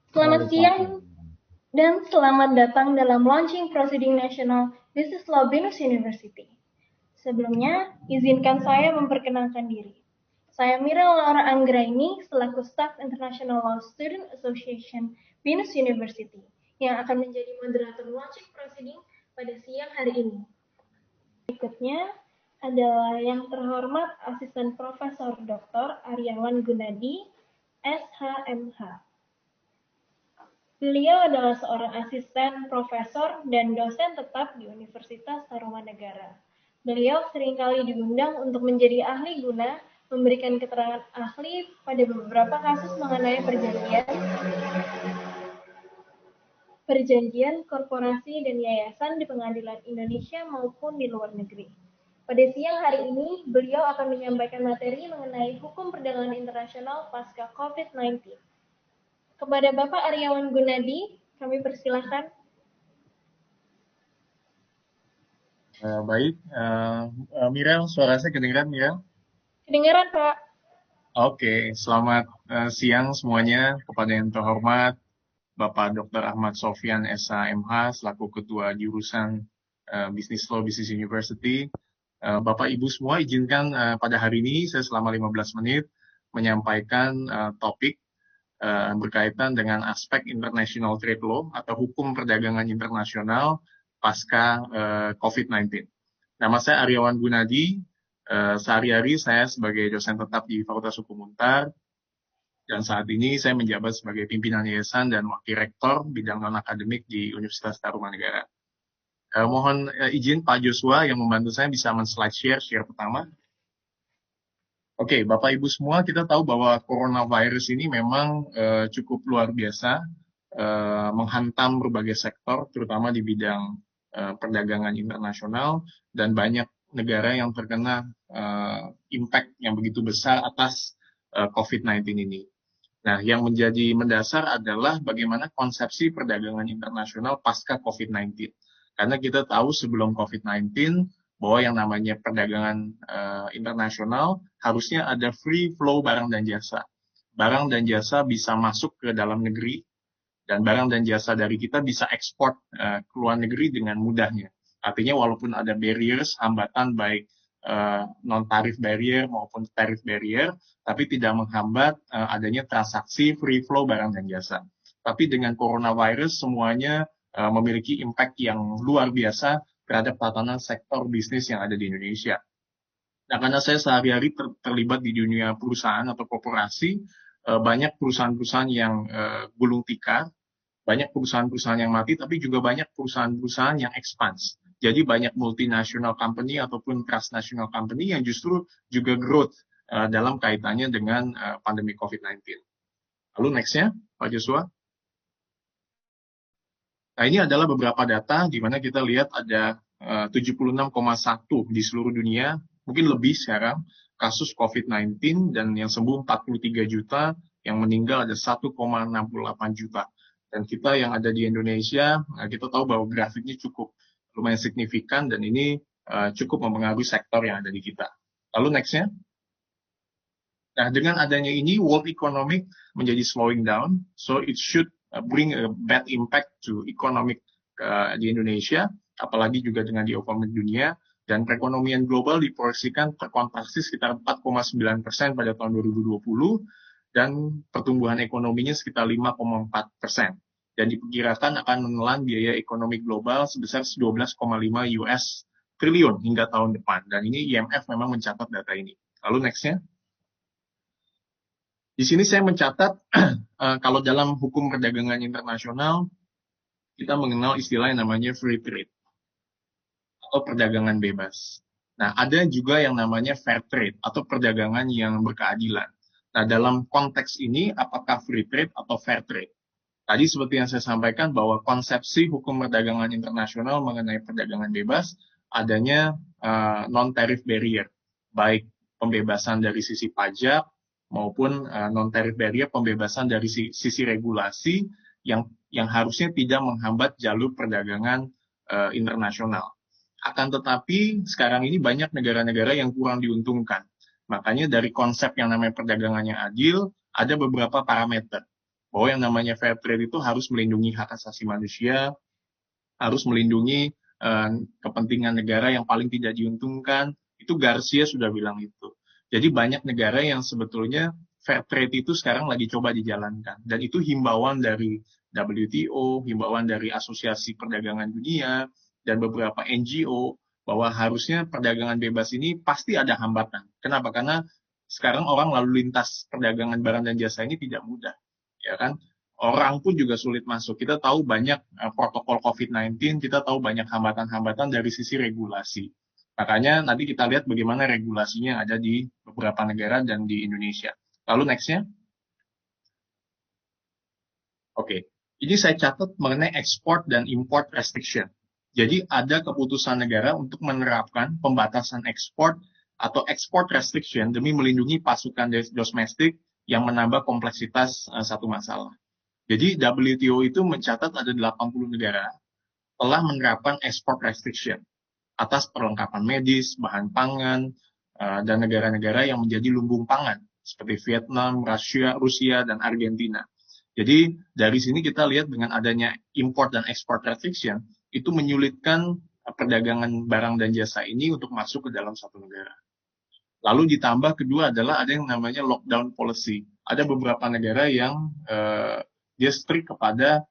Selamat siang dan selamat datang dalam Launching Proceeding National Business Law BINUS University. Sebelumnya, izinkan saya memperkenalkan diri. Saya Mira Laura Anggraini selaku Staff International Law Student Association BINUS University yang akan menjadi moderator Launching Proceeding pada siang hari ini. Berikutnya adalah yang terhormat Asisten Profesor Dr. Aryawan Gunadi, SHMH. Beliau adalah seorang asisten profesor dan dosen tetap di Universitas Tarumanegara. Beliau seringkali diundang untuk menjadi ahli guna memberikan keterangan ahli pada beberapa kasus mengenai perjanjian korporasi dan yayasan di pengadilan Indonesia maupun di luar negeri. Pada siang hari ini, beliau akan menyampaikan materi mengenai hukum perdagangan internasional pasca COVID-19. Kepada Bapak Aryawan Gunadi, kami persilahkan. Baik, Mirel, suara saya kedengeran, Mirel? Kedengaran, Pak. Oke, selamat siang semuanya kepada yang terhormat Bapak Dr. Ahmad Sofyan SHMH selaku Ketua Jurusan Business Law Business University. Bapak Ibu semua, izinkan pada hari ini saya selama 15 menit menyampaikan topik berkaitan dengan aspek International Trade Law atau hukum perdagangan internasional pasca COVID-19. Nama saya Aryawan Gunadi. Sehari-hari saya sebagai dosen tetap di Fakultas Hukum Untar, dan saat ini saya menjabat sebagai pimpinan yayasan dan wakil rektor bidang non-akademik di Universitas Tarumanegara. Mohon izin Pak Joshua yang membantu saya bisa men-slide share pertama. Oke, Bapak Ibu semua, kita tahu bahwa coronavirus ini memang cukup luar biasa, menghantam berbagai sektor, terutama di bidang perdagangan internasional, dan banyak negara yang terkena impact yang begitu besar atas COVID-19 ini. Nah, yang menjadi mendasar adalah bagaimana konsepsi perdagangan internasional pasca COVID-19. Karena kita tahu sebelum COVID-19 bahwa yang namanya perdagangan internasional harusnya ada free flow barang dan jasa. Barang dan jasa bisa masuk ke dalam negeri, dan barang dan jasa dari kita bisa ekspor ke luar negeri dengan mudahnya. Artinya walaupun ada barriers, hambatan baik non-tarif barrier maupun tarif barrier, tapi tidak menghambat adanya transaksi free flow barang dan jasa. Tapi dengan coronavirus semuanya memiliki impact yang luar biasa terhadap tatanan sektor bisnis yang ada di Indonesia. Nah, karena saya sehari-hari terlibat di dunia perusahaan atau korporasi, banyak perusahaan-perusahaan yang gulung tikar, banyak perusahaan-perusahaan yang mati, tapi juga banyak perusahaan-perusahaan yang expand. Jadi banyak multinational company ataupun transnational company yang justru juga growth dalam kaitannya dengan pandemi COVID-19. Lalu next-nya, Pak Joshua. Nah, ini adalah beberapa data di mana kita lihat ada 76,1 di seluruh dunia, mungkin lebih sekarang, kasus COVID-19, dan yang sembuh 43 juta, yang meninggal ada 1,68 juta. Dan kita yang ada di Indonesia, kita tahu bahwa grafiknya cukup lumayan signifikan, dan ini cukup mempengaruhi sektor yang ada di kita. Lalu next-nya. Nah, dengan adanya ini, world economic menjadi slowing down, so it should bring a bad impact to economic di Indonesia, apalagi juga dengan di ekonomi dunia, dan perekonomian global diproyeksikan terkontraksi sekitar 4,9% pada tahun 2020, dan pertumbuhan ekonominya sekitar 5,4%. Dan diperkirakan akan menelan biaya ekonomi global sebesar 12,5 US triliun hingga tahun depan. Dan ini IMF memang mencatat data ini. Lalu next-nya. Di sini saya mencatat, kalau dalam hukum perdagangan internasional, kita mengenal istilah yang namanya free trade, atau perdagangan bebas. Nah, ada juga yang namanya fair trade, atau perdagangan yang berkeadilan. Nah, dalam konteks ini, apakah free trade atau fair trade? Tadi seperti yang saya sampaikan bahwa konsepsi hukum perdagangan internasional mengenai perdagangan bebas, adanya non-tarif barrier, baik pembebasan dari sisi pajak, maupun non-tarif barrier pembebasan dari sisi regulasi yang harusnya tidak menghambat jalur perdagangan internasional. Akan tetapi sekarang ini banyak negara-negara yang kurang diuntungkan. Makanya dari konsep yang namanya perdagangan yang adil, ada beberapa parameter. bahwa yang namanya fair trade itu harus melindungi hak asasi manusia, harus melindungi kepentingan negara yang paling tidak diuntungkan. Itu Garcia sudah bilang itu. Jadi banyak negara yang sebetulnya fair trade itu sekarang lagi coba dijalankan. Dan itu himbauan dari WTO, himbauan dari Asosiasi Perdagangan Dunia, dan beberapa NGO, bahwa harusnya perdagangan bebas ini pasti ada hambatan. Kenapa? Karena sekarang orang lalu lintas perdagangan barang dan jasa ini tidak mudah. Ya kan? Orang pun juga sulit masuk. Kita tahu banyak protokol COVID-19, kita tahu banyak hambatan-hambatan dari sisi regulasi. Makanya nanti kita lihat bagaimana regulasinya ada di beberapa negara dan di Indonesia. Lalu next-nya. Oke, ini saya catat mengenai ekspor dan import restriction. Jadi ada keputusan negara untuk menerapkan pembatasan ekspor atau export restriction demi melindungi pasukan domestik yang menambah kompleksitas satu masalah. Jadi WTO itu mencatat ada 80 negara telah menerapkan export restriction atas perlengkapan medis, bahan pangan, dan negara-negara yang menjadi lumbung pangan seperti Vietnam, Rusia, dan Argentina. Jadi dari sini kita lihat dengan adanya import dan export restriction itu menyulitkan perdagangan barang dan jasa ini untuk masuk ke dalam satu negara. Lalu ditambah kedua adalah ada yang namanya lockdown policy. Ada beberapa negara yang dia strict kepada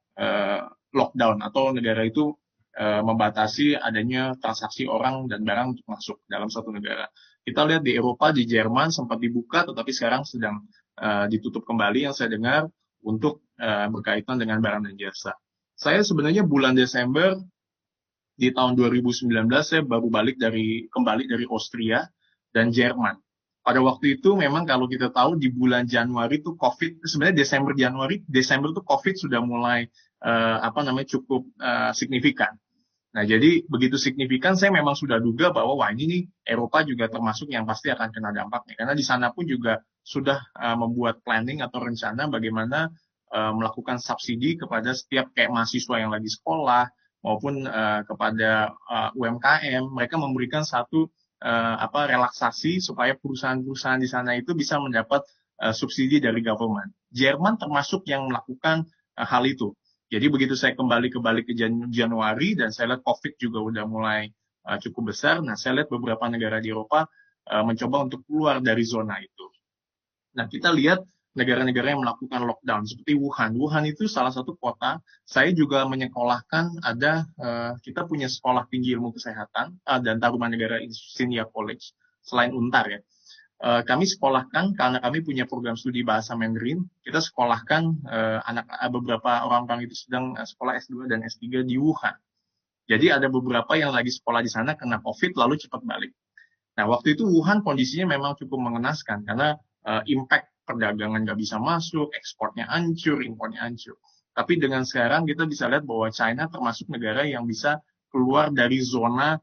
lockdown atau negara itu membatasi adanya transaksi orang dan barang untuk masuk dalam satu negara. Kita lihat di Eropa, di Jerman sempat dibuka tetapi sekarang sedang ditutup kembali yang saya dengar untuk berkaitan dengan barang dan jasa. Saya sebenarnya bulan Desember di tahun 2019 saya baru kembali dari Austria dan Jerman. Pada waktu itu memang kalau kita tahu di bulan Januari itu COVID, sebenarnya Desember itu COVID sudah mulai cukup signifikan. Nah, jadi begitu signifikan saya memang sudah duga bahwa wah ini nih Eropa juga termasuk yang pasti akan kena dampaknya. Karena di sana pun juga sudah membuat planning atau rencana bagaimana melakukan subsidi kepada setiap kayak mahasiswa yang lagi sekolah maupun kepada UMKM. Mereka memberikan satu relaksasi supaya perusahaan-perusahaan di sana itu bisa mendapat subsidi dari government. Jerman termasuk yang melakukan hal itu. Jadi begitu saya kembali ke Januari dan saya lihat COVID juga udah mulai cukup besar. Nah, saya lihat beberapa negara di Eropa mencoba untuk keluar dari zona itu. Nah, kita lihat negara-negara yang melakukan lockdown seperti Wuhan. Wuhan itu salah satu kota. Saya juga menyekolahkan kita punya sekolah tinggi ilmu kesehatan dan Tarumanegara Insinyur College selain Untar ya. Kami sekolahkan karena kami punya program studi bahasa Mandarin. Kita sekolahkan beberapa orang-orang itu sedang sekolah S2 dan S3 di Wuhan. Jadi ada beberapa yang lagi sekolah di sana kena COVID lalu cepat balik. Nah, waktu itu Wuhan kondisinya memang cukup mengenaskan karena impact perdagangan nggak bisa masuk, ekspornya hancur, impornya hancur. Tapi dengan sekarang kita bisa lihat bahwa China termasuk negara yang bisa keluar dari zona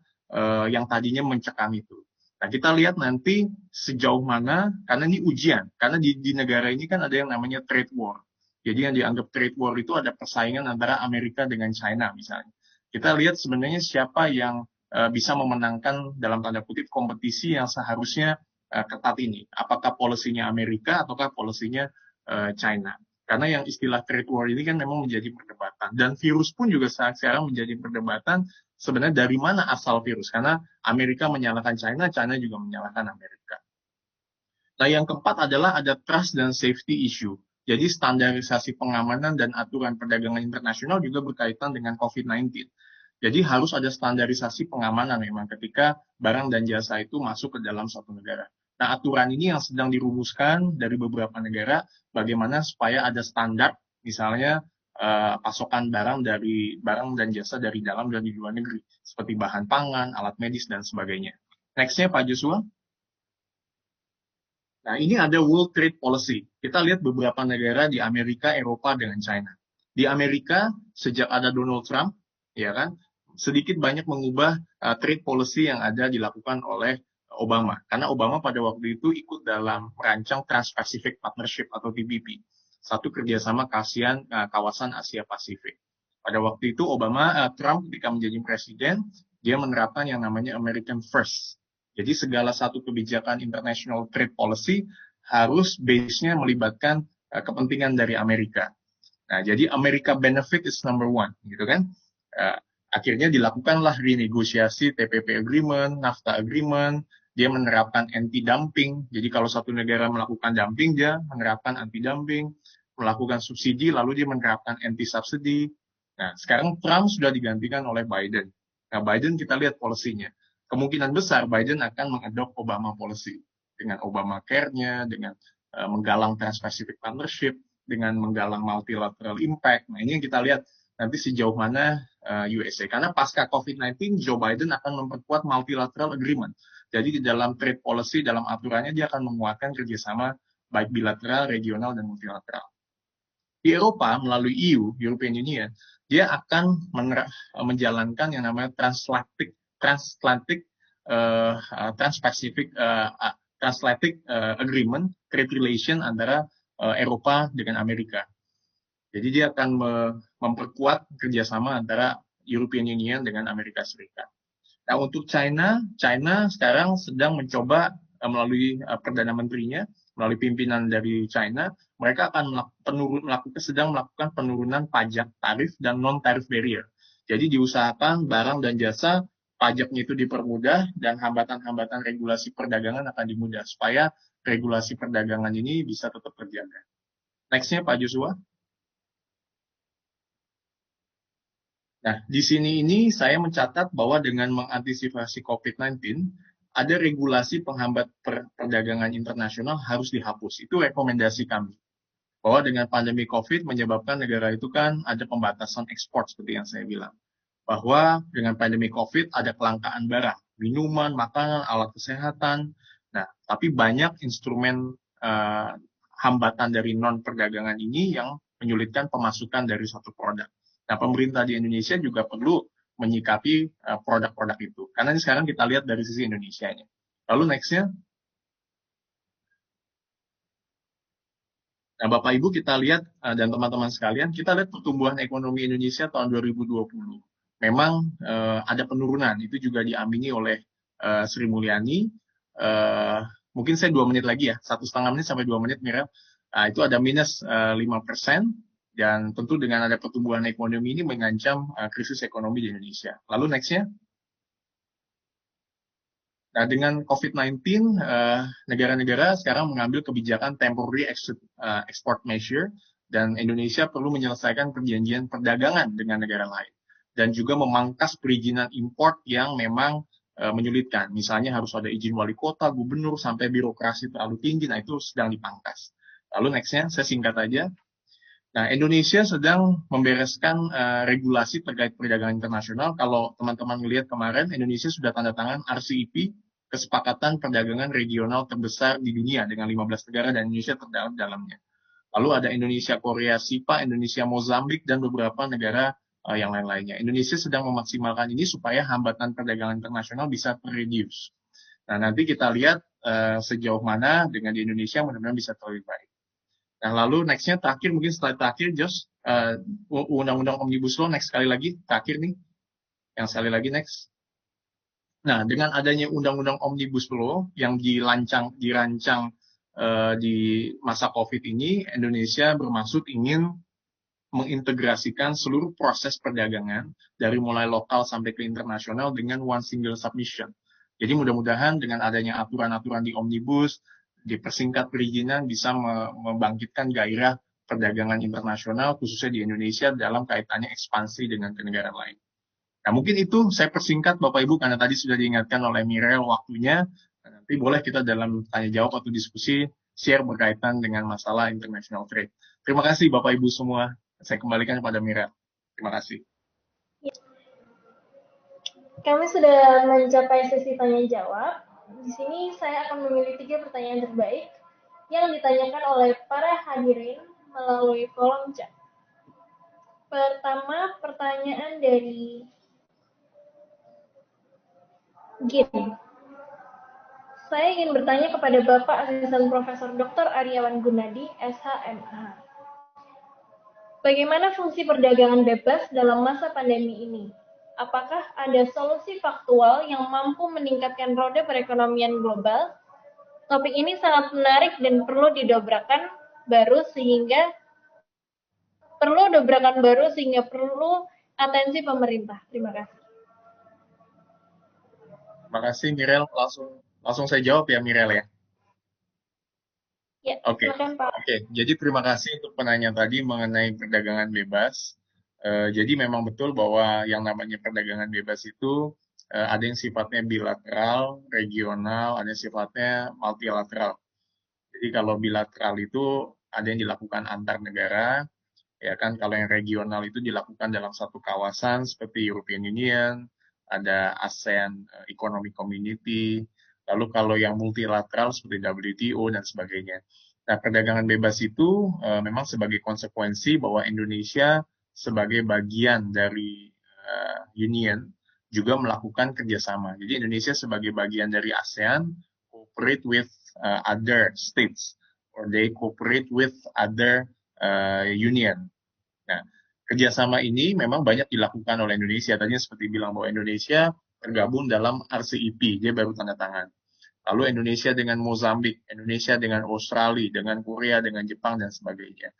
yang tadinya mencekam itu. Nah, kita lihat nanti sejauh mana, karena ini ujian. Karena di negara ini kan ada yang namanya trade war. Jadi yang dianggap trade war itu ada persaingan antara Amerika dengan China misalnya. Kita lihat sebenarnya siapa yang bisa memenangkan dalam tanda kutip kompetisi yang seharusnya ketat ini. Apakah polisinya Amerika ataukah polisinya China. Karena yang istilah trade war ini kan memang menjadi perdebatan. Dan virus pun juga sekarang menjadi perdebatan sebenarnya dari mana asal virus. Karena Amerika menyalahkan China, China juga menyalahkan Amerika. Nah, yang keempat adalah ada trust dan safety issue. Jadi standarisasi pengamanan dan aturan perdagangan internasional juga berkaitan dengan COVID-19. Jadi harus ada standarisasi pengamanan memang ketika barang dan jasa itu masuk ke dalam suatu negara. Nah, aturan ini yang sedang dirumuskan dari beberapa negara, bagaimana supaya ada standar, misalnya pasokan barang dan jasa dari dalam dan di luar negeri, seperti bahan pangan, alat medis, dan sebagainya. Next-nya Pak Joshua. Nah, ini ada World Trade Policy. Kita lihat beberapa negara di Amerika, Eropa, dengan China. Di Amerika, sejak ada Donald Trump, ya kan, sedikit banyak mengubah trade policy yang ada dilakukan oleh Obama. Karena Obama pada waktu itu ikut dalam merancang Trans-Pacific Partnership atau TPP. Satu kerjasama kawasan Asia Pasifik. Pada waktu itu Trump ketika menjadi presiden, dia menerapkan yang namanya American First. Jadi segala satu kebijakan international trade policy harus base-nya melibatkan kepentingan dari Amerika. Nah, jadi America benefit is number one, gitu kan? Uh, Akhirnya dilakukanlah renegosiasi TPP agreement, NAFTA agreement, dia menerapkan anti-dumping. Jadi kalau satu negara melakukan dumping, dia menerapkan anti-dumping, melakukan subsidi, lalu dia menerapkan anti-subsidi. Nah, sekarang Trump sudah digantikan oleh Biden. Nah, Biden kita lihat polisinya. Kemungkinan besar Biden akan mengadop Obama policy dengan Obamacare-nya, dengan menggalang Trans-Pacific Partnership, dengan menggalang multilateral impact. Nah, ini yang kita lihat nanti sejauh mana USA. Karena pasca COVID-19, Joe Biden akan memperkuat multilateral agreement. Jadi di dalam trade policy, dalam aturannya, dia akan menguatkan kerjasama baik bilateral, regional, dan multilateral. Di Eropa, melalui EU, European Union, dia akan menjalankan yang namanya Trans-Pacific Agreement, trade relation antara Eropa dengan Amerika. Jadi dia akan memperkuat kerjasama antara European Union dengan Amerika Serikat. Nah, untuk China sekarang sedang mencoba melalui Perdana Menterinya, melalui pimpinan dari China, mereka akan sedang melakukan penurunan pajak tarif dan non-tarif barrier. Jadi diusahakan barang dan jasa pajaknya itu dipermudah dan hambatan-hambatan regulasi perdagangan akan dimudah supaya regulasi perdagangan ini bisa tetap terjaga. Next-nya Pak Joshua. Nah, di sini ini saya mencatat bahwa dengan mengantisipasi COVID-19, ada regulasi penghambat perdagangan internasional harus dihapus. Itu rekomendasi kami. Bahwa dengan pandemi COVID menyebabkan negara itu kan ada pembatasan ekspor seperti yang saya bilang. Bahwa dengan pandemi COVID ada kelangkaan barang, minuman, makanan, alat kesehatan. Nah, tapi banyak instrumen hambatan dari non-perdagangan ini yang menyulitkan pemasukan dari suatu produk. Nah, pemerintah di Indonesia juga perlu menyikapi produk-produk itu. Karena ini sekarang kita lihat dari sisi Indonesianya. Lalu next-nya, nah Bapak Ibu kita lihat dan teman-teman sekalian, kita lihat pertumbuhan ekonomi Indonesia tahun 2020. Memang ada penurunan, itu juga diamini oleh Sri Mulyani. Mungkin saya 2 menit lagi ya, 1,5 menit sampai 2 menit Mira. Itu ada minus 5%. Dan tentu dengan ada pertumbuhan ekonomi ini mengancam krisis ekonomi di Indonesia. Lalu next-nya. Nah, dengan COVID-19, negara-negara sekarang mengambil kebijakan temporary export measure, dan Indonesia perlu menyelesaikan perjanjian perdagangan dengan negara lain. Dan juga memangkas perizinan import yang memang menyulitkan. Misalnya harus ada izin wali kota, gubernur, sampai birokrasi terlalu tinggi, nah itu sedang dipangkas. Lalu next-nya, saya singkat aja. Nah, Indonesia sedang membereskan regulasi terkait perdagangan internasional. Kalau teman-teman melihat kemarin, Indonesia sudah tanda tangan RCEP, Kesepakatan Perdagangan Regional terbesar di dunia dengan 15 negara dan Indonesia terdapat dalamnya. Lalu ada Indonesia, Korea, SIPA, Indonesia, Mozambik, dan beberapa negara yang lain-lainnya. Indonesia sedang memaksimalkan ini supaya hambatan perdagangan internasional bisa terreduce. Nah, nanti kita lihat sejauh mana dengan di Indonesia mudah-mudahan bisa terlebih baik. Nah, lalu next-nya terakhir, mungkin slide terakhir, Josh, Undang-Undang Omnibus Law, next sekali lagi, terakhir nih, yang sekali lagi next. Nah, dengan adanya Undang-Undang Omnibus Law yang dirancang di masa COVID ini, Indonesia bermaksud ingin mengintegrasikan seluruh proses perdagangan dari mulai lokal sampai ke internasional dengan one single submission. Jadi mudah-mudahan dengan adanya aturan-aturan di Omnibus, dipersingkat perizinan bisa membangkitkan gairah perdagangan internasional khususnya di Indonesia dalam kaitannya ekspansi dengan ke negara lain. Nah, mungkin itu saya persingkat Bapak Ibu karena tadi sudah diingatkan oleh Mirel waktunya. Nah, nanti boleh kita dalam tanya jawab atau diskusi share berkaitan dengan masalah international trade. Terima kasih Bapak Ibu semua. Saya kembalikan kepada Mirel. Terima kasih. Kami sudah mencapai sesi tanya jawab. Di sini saya akan memilih 3 pertanyaan terbaik yang ditanyakan oleh para hadirin melalui kolom chat. Pertama, pertanyaan dari Gin. Saya ingin bertanya kepada Bapak Asisten Profesor Dr. Aryawan Gunadi, SHMH. Bagaimana fungsi perdagangan bebas dalam masa pandemi ini? Apakah ada solusi faktual yang mampu meningkatkan roda perekonomian global? Topik ini sangat menarik dan perlu didobrakkan baru sehingga perlu dobrakan baru sehingga perlu atensi pemerintah. Terima kasih. Terima kasih Mirel. Langsung saya jawab ya Mirel ya. Ya, Oke, silakan Pak. Jadi terima kasih untuk penanya tadi mengenai perdagangan bebas. Jadi memang betul bahwa yang namanya perdagangan bebas itu ada yang sifatnya bilateral, regional, ada yang sifatnya multilateral. Jadi kalau bilateral itu ada yang dilakukan antar negara, ya kan? Kalau yang regional itu dilakukan dalam satu kawasan seperti European Union, ada ASEAN Economic Community, lalu kalau yang multilateral seperti WTO dan sebagainya. Nah, perdagangan bebas itu memang sebagai konsekuensi bahwa Indonesia sebagai bagian dari Union juga melakukan kerjasama. Jadi Indonesia sebagai bagian dari ASEAN cooperate with other states or they cooperate with other union. Nah, kerjasama ini memang banyak dilakukan oleh Indonesia. Tadinya seperti bilang bahwa Indonesia tergabung dalam RCEP, dia baru tanda tangan. Lalu Indonesia dengan Mozambik, Indonesia dengan Australia, dengan Korea, dengan Jepang, dan sebagainya.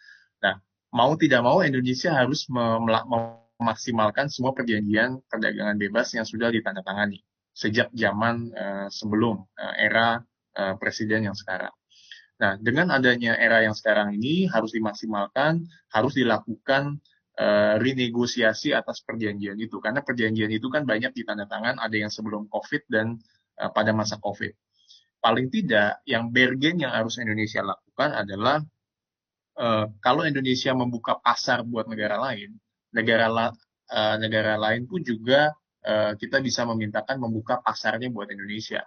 Nah, mau tidak mau Indonesia harus memaksimalkan semua perjanjian perdagangan bebas yang sudah ditandatangani sejak zaman sebelum era presiden yang sekarang. Nah, dengan adanya era yang sekarang ini harus dimaksimalkan, harus dilakukan renegosiasi atas perjanjian itu. Karena perjanjian itu kan banyak ditandatangan, ada yang sebelum COVID dan pada masa COVID. Paling tidak, yang bargain yang harus Indonesia lakukan adalah kalau Indonesia membuka pasar buat negara lain, negara lain pun juga kita bisa memintakan membuka pasarnya buat Indonesia.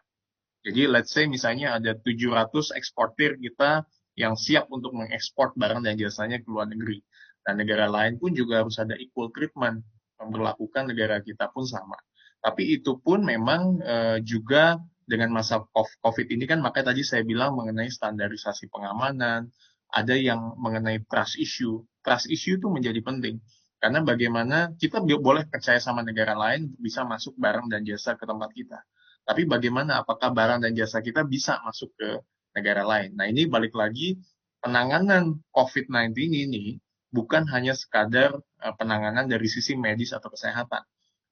Jadi let's say misalnya ada 700 eksportir kita yang siap untuk mengekspor barang dan jasanya ke luar negeri. Dan negara lain pun juga harus ada equal treatment, memperlakukan negara kita pun sama. Tapi itu pun memang juga dengan masa COVID ini kan makanya tadi saya bilang mengenai standarisasi pengamanan, ada yang mengenai trust issue. Trust issue itu menjadi penting. Karena bagaimana kita boleh percaya sama negara lain untuk bisa masuk barang dan jasa ke tempat kita. Tapi bagaimana apakah barang dan jasa kita bisa masuk ke negara lain? Nah, ini balik lagi penanganan COVID-19 ini bukan hanya sekadar penanganan dari sisi medis atau kesehatan,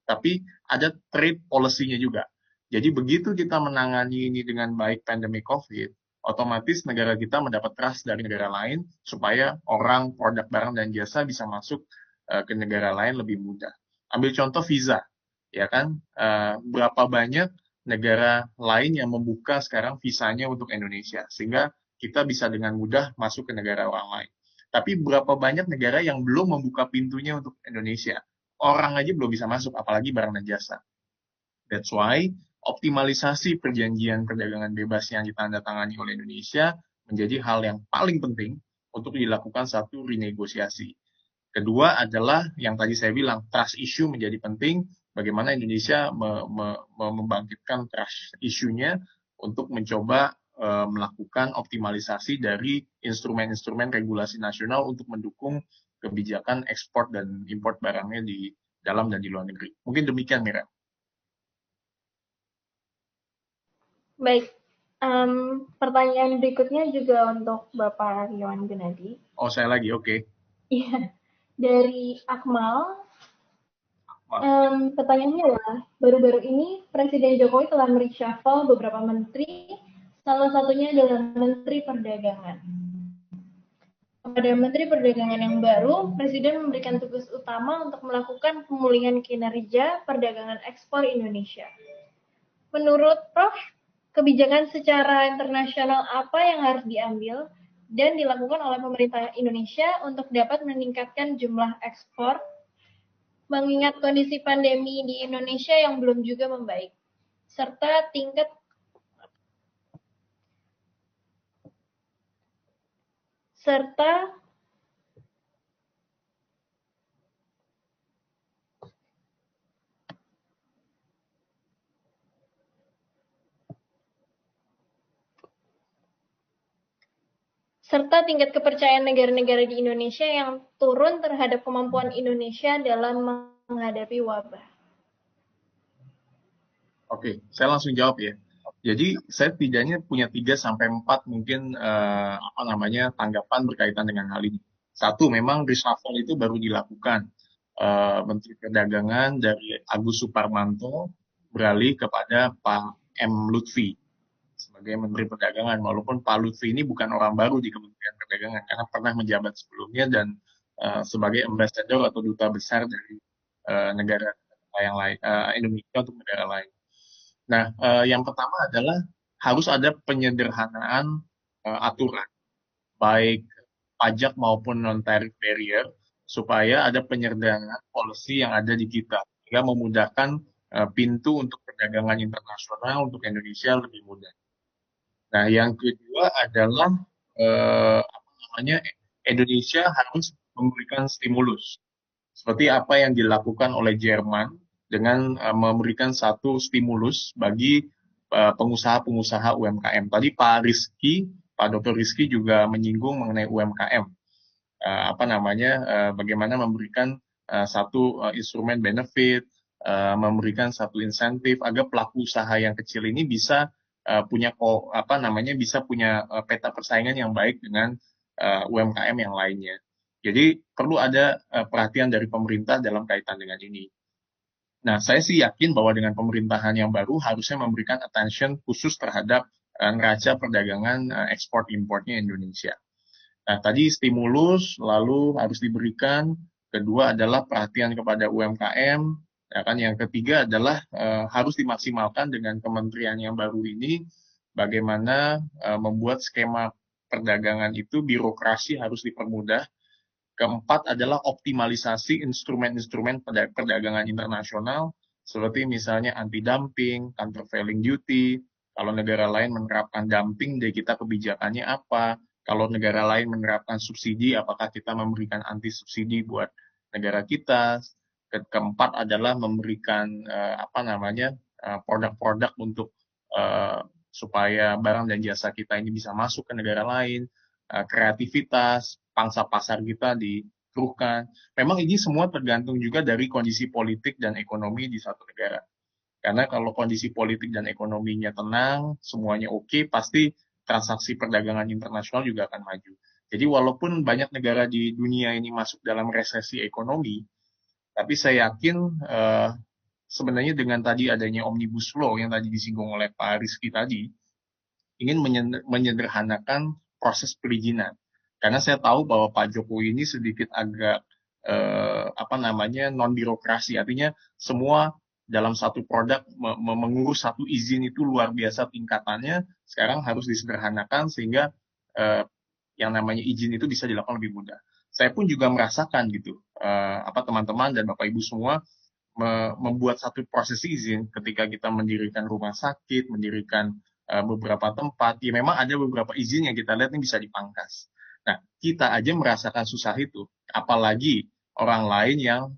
tapi ada trade policy-nya juga. Jadi begitu kita menangani ini dengan baik pandemi COVID, otomatis negara kita mendapat trust dari negara lain supaya orang, produk, barang, dan jasa bisa masuk ke negara lain lebih mudah. Ambil contoh visa, ya kan? Berapa banyak negara lain yang membuka sekarang visanya untuk Indonesia, sehingga kita bisa dengan mudah masuk ke negara orang lain. Tapi berapa banyak negara yang belum membuka pintunya untuk Indonesia? Orang aja belum bisa masuk, apalagi barang dan jasa. That's why optimalisasi perjanjian perdagangan bebas yang ditandatangani oleh Indonesia menjadi hal yang paling penting untuk dilakukan satu renegosiasi. Kedua adalah yang tadi saya bilang, trust issue menjadi penting. Bagaimana Indonesia membangkitkan trust issue-nya untuk mencoba melakukan optimalisasi dari instrumen-instrumen regulasi nasional untuk mendukung kebijakan ekspor dan import barangnya di dalam dan di luar negeri. Mungkin demikian, Mira. Baik, pertanyaan berikutnya juga untuk Bapak Riwan Gunadi. Oh, saya lagi, oke. Iya, dari Akmal. Pertanyaannya adalah, baru-baru ini Presiden Jokowi telah mereshuffle beberapa menteri, salah satunya adalah Menteri Perdagangan. Kepada Menteri Perdagangan yang baru, Presiden memberikan tugas utama untuk melakukan pemulihan kinerja perdagangan ekspor Indonesia. Menurut Prof, kebijakan secara internasional apa yang harus diambil dan dilakukan oleh pemerintah Indonesia untuk dapat meningkatkan jumlah ekspor, mengingat kondisi pandemi di Indonesia yang belum juga membaik, serta tingkat tingkat kepercayaan negara-negara di Indonesia yang turun terhadap kemampuan Indonesia dalam menghadapi wabah. Oke, saya langsung jawab ya. Jadi saya setidaknya punya 3 sampai 4 mungkin tanggapan berkaitan dengan hal ini. Satu, memang reshuffle itu baru dilakukan. Menteri Perdagangan dari Agus Suparmanto beralih kepada Pak M. Lutfi sebagai Menteri Perdagangan. Walaupun Pak Lutfi ini bukan orang baru di Kementerian Perdagangan, karena pernah menjabat sebelumnya dan sebagai ambassador atau duta besar dari negara yang lain, Indonesia untuk negara lain. Nah, yang pertama adalah harus ada penyederhanaan aturan, baik pajak maupun non-tariff barrier, supaya ada penyederhanaan policy yang ada di kita, sehingga memudahkan pintu untuk perdagangan internasional untuk Indonesia lebih mudah. Nah, yang kedua adalah Indonesia harus memberikan stimulus, seperti apa yang dilakukan oleh Jerman dengan memberikan satu stimulus bagi pengusaha-pengusaha UMKM. Tadi Pak Dr. Rizky juga menyinggung mengenai UMKM. Bagaimana memberikan satu instrumen benefit, memberikan satu insentif agar pelaku usaha yang kecil ini bisa punya peta persaingan yang baik dengan UMKM yang lainnya. Jadi perlu ada perhatian dari pemerintah dalam kaitan dengan ini. Nah, saya sih yakin bahwa dengan pemerintahan yang baru harusnya memberikan attention khusus terhadap neraca perdagangan ekspor-importnya Indonesia. Nah, tadi stimulus lalu harus diberikan. Kedua adalah perhatian kepada UMKM. Ya kan? Yang ketiga adalah harus dimaksimalkan dengan kementerian yang baru ini, bagaimana membuat skema perdagangan itu, birokrasi harus dipermudah. Keempat adalah optimalisasi instrumen-instrumen perdagangan internasional, seperti misalnya anti-dumping, countervailing duty. Kalau negara lain menerapkan dumping, dari kita kebijakannya apa? Kalau negara lain menerapkan subsidi, apakah kita memberikan anti-subsidi buat negara kita? Keempat adalah memberikan produk-produk untuk supaya barang dan jasa kita ini bisa masuk ke negara lain. Kreativitas, pangsa pasar kita dikeruhkan. Memang ini semua tergantung juga dari kondisi politik dan ekonomi di satu negara. Karena kalau kondisi politik dan ekonominya tenang, semuanya oke, pasti transaksi perdagangan internasional juga akan maju. Jadi walaupun banyak negara di dunia ini masuk dalam resesi ekonomi, tapi saya yakin sebenarnya dengan tadi adanya Omnibus Law yang tadi disinggung oleh Pak Rizky tadi, ingin menyederhanakan proses perizinan. Karena saya tahu bahwa Pak Jokowi ini sedikit agak non birokrasi, artinya semua dalam satu produk mengurus satu izin itu luar biasa tingkatannya, sekarang harus disederhanakan sehingga yang namanya izin itu bisa dilakukan lebih mudah. Saya pun juga merasakan gitu, teman-teman dan Bapak Ibu semua membuat satu proses izin ketika kita mendirikan rumah sakit, mendirikan beberapa tempat, ya memang ada beberapa izin yang kita lihat ini bisa dipangkas. Nah, kita aja merasakan susah itu, apalagi orang lain yang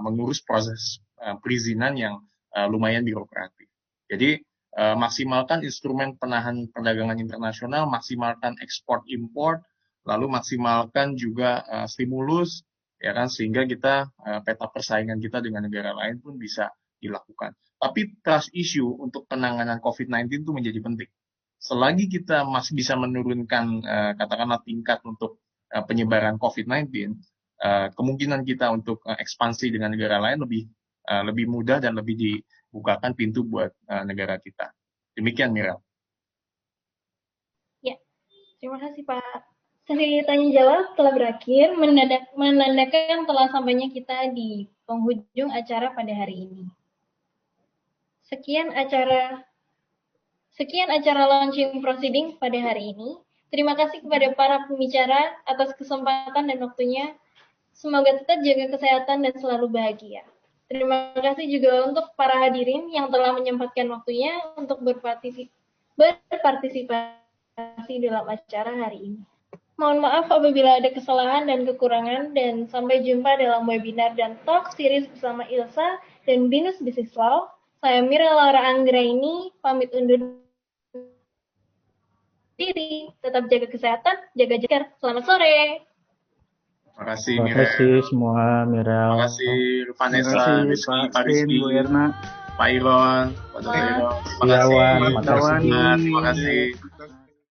mengurus proses perizinan yang lumayan birokratif. Jadi, maksimalkan instrumen penahan perdagangan internasional, maksimalkan ekspor-impor, lalu maksimalkan juga stimulus, ya kan, sehingga kita peta persaingan kita dengan negara lain pun bisa dilakukan. Tapi trust issue untuk penanganan COVID-19 itu menjadi penting. Selagi kita masih bisa menurunkan katakanlah tingkat untuk penyebaran COVID-19, kemungkinan kita untuk ekspansi dengan negara lain lebih mudah dan lebih dibukakan pintu buat negara kita. Demikian, Mira. Ya, terima kasih Pak. Sesi tanya jawab telah berakhir, menandakan telah sampainya kita di penghujung acara pada hari ini. Sekian acara launching proceeding pada hari ini. Terima kasih kepada para pembicara atas kesempatan dan waktunya. Semoga tetap jaga kesehatan dan selalu bahagia. Terima kasih juga untuk para hadirin yang telah menyempatkan waktunya untuk berpartisipasi dalam acara hari ini. Mohon maaf apabila ada kesalahan dan kekurangan, dan sampai jumpa dalam webinar dan talk series bersama Ilsa dan Binus Business Law. Saya Mira Laura Anggraini, pamit undur diri. Tetap jaga kesehatan, jaga jarak. Selamat sore. Terima kasih, Terima kasih semua, Mira. Terima kasih, Vanessa, Rizky, Pak Rizky, Bu Erna, Pak Iron, Pak Dr. Iron. Terima kasih. Terima kasih.